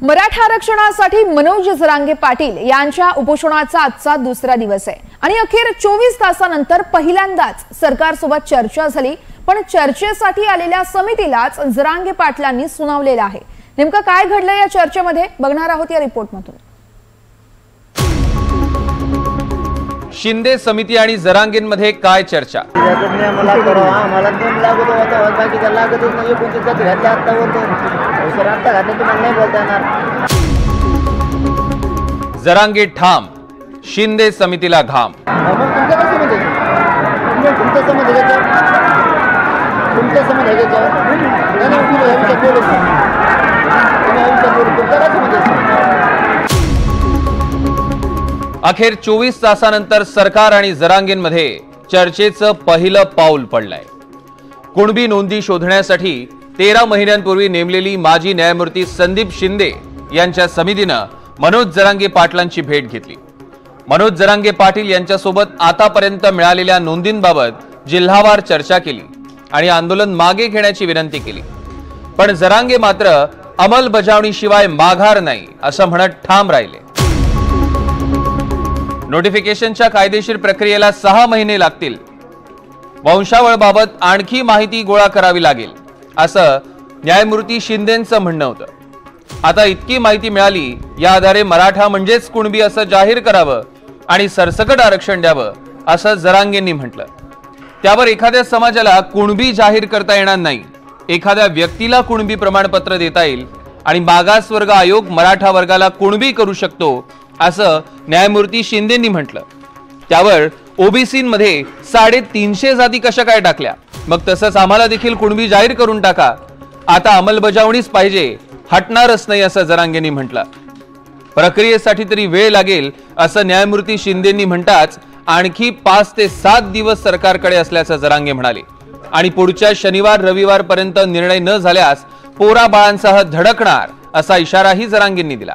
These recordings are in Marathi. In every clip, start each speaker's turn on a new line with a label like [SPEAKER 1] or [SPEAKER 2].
[SPEAKER 1] मराठा आरक्षणासाठी मनोज जरांगे पाटील यांच्या उपोषणाचा आजचा दुसरा दिवस आहे आणि अखेर 24 तासानंतर पहिल्यांदाच सरकारसोबत चर्चा झाली। पण चर्चेसाठी आलेल्या समितीलाच जरांगे पाटलांनी सुनावलेलं आहे। नेमकं काय घडलं या चर्चेमध्ये बघणार आहोत या रिपोर्टमधून।
[SPEAKER 2] शिंदे समिती आणि जरांगेंमध्ये काय चर्चा? जरांगे ठाम, शिंदे समितीला घाम। अखेर 24 तासानंतर सरकार आणि जरांगेंमध्ये चर्चेचं पहिलं पाऊल पडलंय। कुणबी नोंदी शोधण्यासाठी 13 महिन्यांपूर्वी नेमलेली माजी न्यायमूर्ती संदीप शिंदे यांच्या समितीनं मनोज जरांगे पाटलांची भेट घेतली। मनोज जरांगे पाटील यांच्यासोबत आतापर्यंत मिळालेल्या नोंदींबाबत जिल्हावार चर्चा केली आणि आंदोलन मागे घेण्याची विनंती केली। पण जरांगे मात्र अंमलबजावणीशिवाय माघार नाही असं म्हणत ठाम राहिले। नोटिफिकेशनच्या कायदेशीर प्रक्रियेला 6 महिने लागतील। वंशावळबाबत आणखी माहिती गोळा करावी लागेल असं न्यायमूर्ती शिंदेंचं म्हणणं होतं। आता इतकी माहिती मिळाली, या आधारे मराठा म्हणजेच कुणबी असं जाहीर करावं आणि सरसकट आरक्षण द्यावं असं जरांगेंनी म्हटलं। त्यावर एखाद्या समाजाला कुणबी जाहीर करता येणार नाही, एखाद्या व्यक्तीला कुणबी प्रमाणपत्र देता येईल आणि मागासवर्ग आयोग मराठा वर्गाला कुणबी करू शकतो असं न्यायमूर्ती शिंदेंनी म्हटलं। त्यावर ओबीसींमध्ये 350 जाती कशा काय टाकल्या? मग तसंच आम्हाला देखील कुणबी जाहीर करून टाका, आता अंमलबजावणीच पाहिजे, हटणारच नाही असं जरांगेंनी म्हटलं। प्रक्रियेसाठी तरी वेळ लागेल असं न्यायमूर्ती शिंदेंनी म्हणताच आणखी 5 ते 7 दिवस सरकारकडे असल्याचं जरांगे म्हणाले आणि पुढच्या शनिवार रविवार पर्यंत निर्णय न झाल्यास पोरा बाळांसह धडकणार असा इशाराही जरांगेंनी दिला।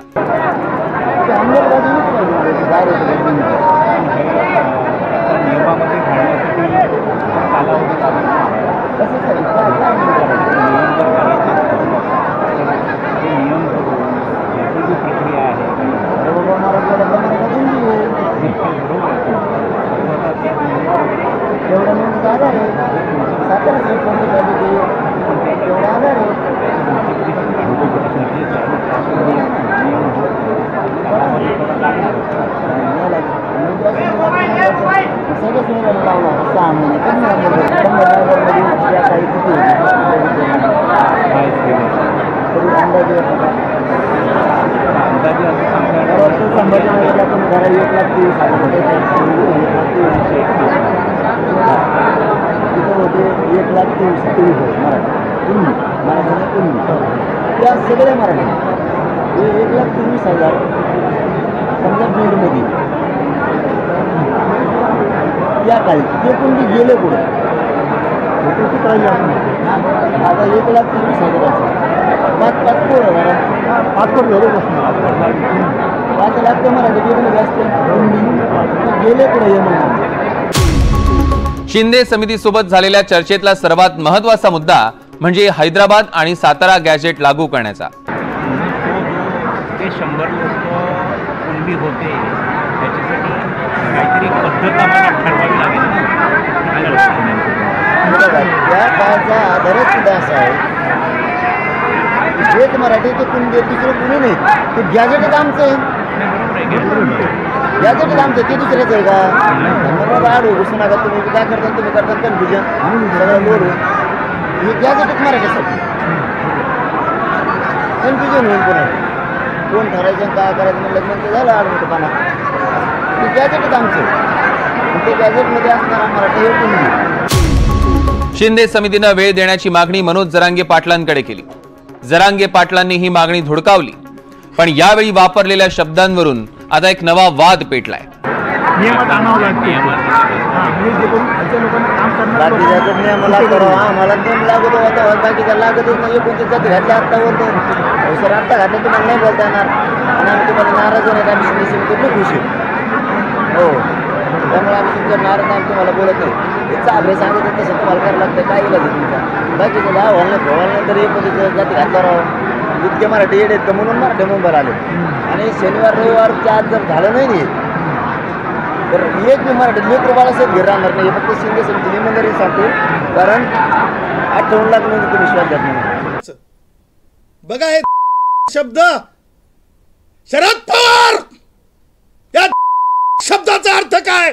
[SPEAKER 3] सगळे मराठी 1,23,000 समजा बीडमध्ये या काळी ते कुणबी गेले कुठे? आता 1,23,000 5 पोरं 5 लाख तर मराठी बीडमध्ये असते, गेले कुठे हे म्हणून।
[SPEAKER 2] शिंदे समितीसोबत झालेल्या चर्चेतला सर्वात महत्त्वाचा मुद्दा म्हणजे हैदराबाद आणि सातारा गॅजेट लागू करण्याचा।
[SPEAKER 4] 100 लोक कुणबी होते, त्याच्यासाठी काहीतरी पद्धत आम्हाला ठरवावी लागेल।
[SPEAKER 3] या काळाचा आधारच सुद्धा असा आहे, हेच मराठी ते कुणबी, दुसरं कुणी नाही, ते गॅजेटच आमचं आहे, गॅजेटच आमचं, ते दुसऱ्याच आहे का? आड घुसू नका, तुम्ही काय करता, तुम्ही करता कन्फ्युजन सगळं बोलू, हे गॅजेटच मराठीसाठी कन्फ्युजन होईल। पुन्हा कोण ठरायचं काय करायचं म्हणलं म्हणजे झालं आडमोठेपणा, ते गॅजेटच आमचं, ते गॅजेटमध्ये असणारा मराठी हे कुणबी।
[SPEAKER 2] शिंदे समितीनं वेळ देण्याची मागणी मनोज जरांगे पाटलांकडे केली। जरांगे पाटलांनी ही मागणी धुडकावली, पण यावेळी वापरलेल्या शब्दांवरून आता एक नवा वाद पेटलाय।
[SPEAKER 3] बाकीच्या नियमाला करावं, आम्हाला नियम लागत होता, बाकीच्या लागतच नाही। 29 जाती घातल्या, आत्ता बोलतो सर, आत्ता घातलं तुम्हाला नाही बोलता येणार आणि आम्ही तुम्हाला नाराज होणार, आम्ही शिंदे समितीत खुशी हो, त्यामुळे आम्ही तुमच्या नाराज आम्ही तुम्हाला बोलत नाही। हे चाबरे सांगितलं तसं तुम्हाला करायला लागतं, काय इलाज आहे तुमचा? बाकीचं 10 व्हायला नाही, 12 नंतर 29 जाती घातला राहावं, इतके मराठी येडे आहेत म्हणून मराठी मुंबईला आले आणि शनिवार रविवारच्या आज जर झालं नाही तर एक मी मराठी लेकर बाळासाहेब घेर राहणार नाही फक्त शिंदे समिती इमानदारी सांगतो कारण 58 लाख म्हणजे तो विश्वास देत नाही.
[SPEAKER 5] बघा हे शब्द शरद पवार या शब्दाचा अर्थ काय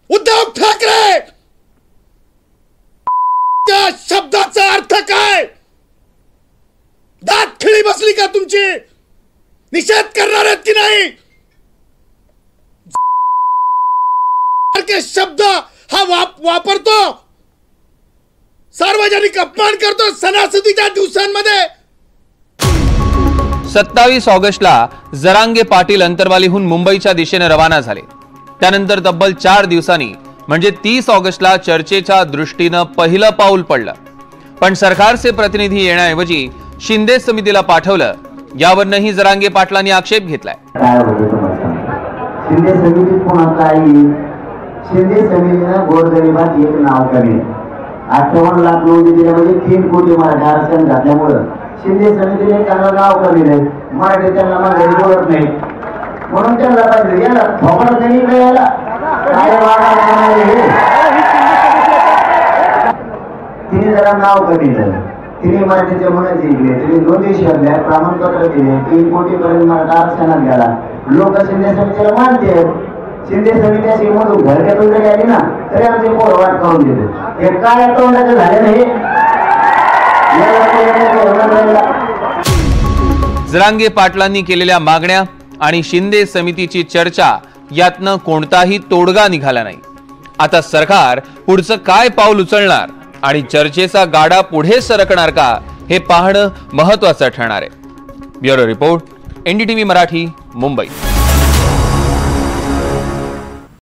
[SPEAKER 5] उद्धव ठाकरे त्या शब्दाचा अर्थ काय दात खिळी बसली का तुमची निषेध करणार आहेत की नाही शब्द हा वापरतो सार्वजनिक अपमान करतो सणासुदीच्या दिवसांमध्ये.
[SPEAKER 2] 27 ऑगस्टला जरांगे पाटील अंतरवालीहून मुंबईच्या दिशेने रवाना झाले. त्यानंतर तब्बल 4 दिवसांनी म्हणजे 30 ऑगस्टला चर्चेच्या दृष्टीनं पहिलं पाऊल पडलं. पण सरकारचे प्रतिनिधी येण्याऐवजी शिंदे समितीला पाठवलं. यावरही जरांगे पाटलांनी आक्षेप घेतलाय.
[SPEAKER 6] शिंदे समितीत पुन्हा काही शिंदे समितीनं गोरगरिबात एक नाव कमी 58 लाख नोंदी दिल्या म्हणजे 3 कोटी मराठी आरक्षण घातल्यामुळं शिंदे समितीने त्यांना नाव कमी नाही मराठी त्यांना माझ्या बोलत नाही म्हणून त्यांना पाहिजे याला फॉर्मला त्यांनी मिळाला काय तिने जरा नाव कमी झालं तिने मराठीचे म्हणत जिंकले तिने नोंदी शोधल्या प्रमाणपत्र दिले 3 कोटी पर्यंत मराठा आरक्षणात गेला. लोक शिंदे समितीला मानते शिंदे समिती अशी मधून घरगेतून जरी आली ना तरी आमचे पोर वाट करून देते. हे काय तोंडाचं झालं नाही.
[SPEAKER 2] जरांगे पाटलांनी केलेल्या मागण्या आणि शिंदे समितीची चर्चा यातनं कोणताही तोडगा निघाला नाही. आता सरकार पुढचं काय पाऊल उचलणार आणि चर्चेचा गाडा पुढे सरकणार का हे पाहणं महत्त्वाचं ठरणार आहे. Bureau report, NDTV Marathi, Mumbai.